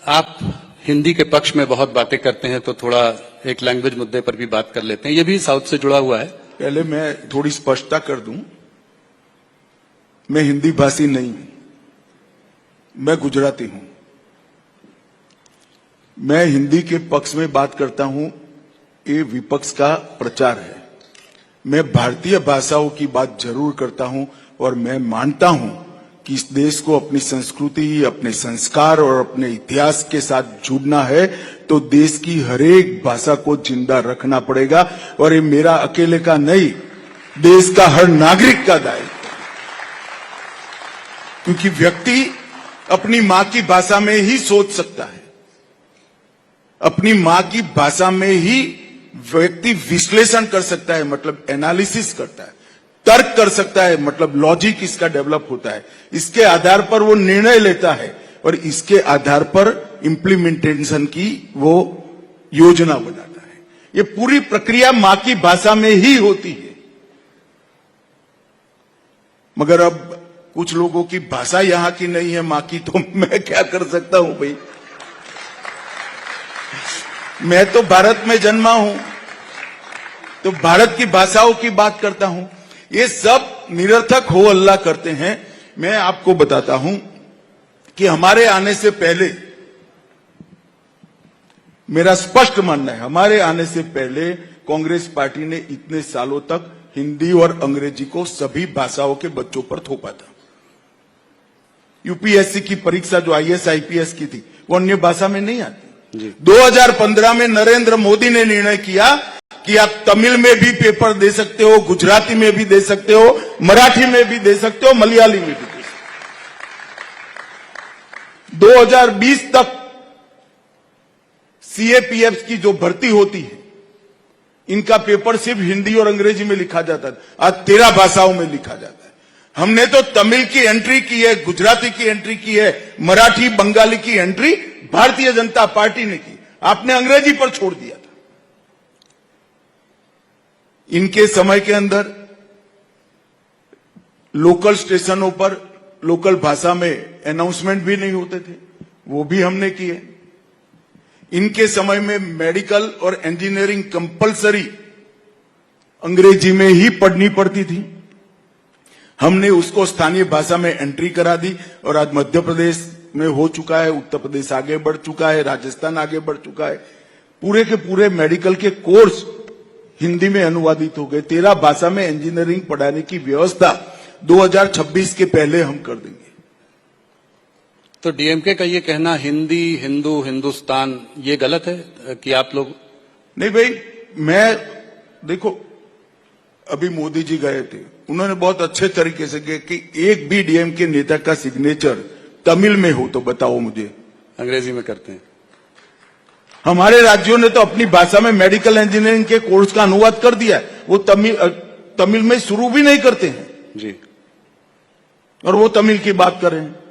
आप हिंदी के पक्ष में बहुत बातें करते हैं, तो थोड़ा एक लैंग्वेज मुद्दे पर भी बात कर लेते हैं। ये भी साउथ से जुड़ा हुआ है। पहले मैं थोड़ी स्पष्टता कर दूं, मैं हिंदी भाषी नहीं हूं, मैं गुजराती हूं। मैं हिंदी के पक्ष में बात करता हूं, ये विपक्ष का प्रचार है। मैं भारतीय भाषाओं की बात जरूर करता हूं और मैं मानता हूं कि इस देश को अपनी संस्कृति, अपने संस्कार और अपने इतिहास के साथ जुड़ना है तो देश की हर एक भाषा को जिंदा रखना पड़ेगा। और ये मेरा अकेले का नहीं, देश का हर नागरिक का दायित्व है, क्योंकि व्यक्ति अपनी मां की भाषा में ही सोच सकता है, अपनी मां की भाषा में ही व्यक्ति विश्लेषण कर सकता है, मतलब एनालिसिस करता है, तर्क कर सकता है, मतलब लॉजिक इसका डेवलप होता है। इसके आधार पर वो निर्णय लेता है और इसके आधार पर इम्प्लीमेंटेशन की वो योजना बनाता है। ये पूरी प्रक्रिया मां की भाषा में ही होती है। मगर अब कुछ लोगों की भाषा यहां की नहीं है मां की, तो मैं क्या कर सकता हूं भाई। मैं तो भारत में जन्मा हूं, तो भारत की भाषाओं की बात करता हूं। ये सब निरर्थक हो अल्लाह करते हैं। मैं आपको बताता हूं कि हमारे आने से पहले, मेरा स्पष्ट मानना है, हमारे आने से पहले कांग्रेस पार्टी ने इतने सालों तक हिंदी और अंग्रेजी को सभी भाषाओं के बच्चों पर थोपा था। यूपीएससी की परीक्षा जो आईएएस आईपीएस की थी, वो अन्य भाषा में नहीं आती। 2015 में नरेंद्र मोदी ने निर्णय किया कि आप तमिल में भी पेपर दे सकते हो, गुजराती में भी दे सकते हो, मराठी में भी दे सकते हो, मलयाली में भी दे सकते हो। 2020 तक सीएपीएफ की जो भर्ती होती है, इनका पेपर सिर्फ हिंदी और अंग्रेजी में लिखा जाता था, आज 13 भाषाओं में लिखा जाता है। हमने तो तमिल की एंट्री की है, गुजराती की एंट्री की है, मराठी बंगाली की एंट्री भारतीय जनता पार्टी ने की। आपने अंग्रेजी पर छोड़ दिया था। इनके समय के अंदर लोकल स्टेशनों पर लोकल भाषा में अनाउंसमेंट भी नहीं होते थे, वो भी हमने किए। इनके समय में मेडिकल और इंजीनियरिंग कंपलसरी अंग्रेजी में ही पढ़नी पड़ती थी, हमने उसको स्थानीय भाषा में एंट्री करा दी। और आज मध्य प्रदेश में हो चुका है, उत्तर प्रदेश आगे बढ़ चुका है, राजस्थान आगे बढ़ चुका है। पूरे के पूरे मेडिकल के कोर्स हिंदी में अनुवादित हो गए। 13 भाषा में इंजीनियरिंग पढ़ाने की व्यवस्था 2026 के पहले हम कर देंगे। तो डीएमके का ये कहना हिंदी, हिंदू, हिंदुस्तान, ये गलत है कि आप लोग? नहीं भाई, मैं देखो, अभी मोदी जी गए थे, उन्होंने बहुत अच्छे तरीके से कहा कि एक भी डीएमके नेता का सिग्नेचर तमिल में हो तो बताओ मुझे। अंग्रेजी में करते हैं। हमारे राज्यों ने तो अपनी भाषा में मेडिकल इंजीनियरिंग के कोर्स का अनुवाद कर दिया है, वो तमिल में शुरू भी नहीं करते हैं जी, और वो तमिल की बात कर रहे हैं।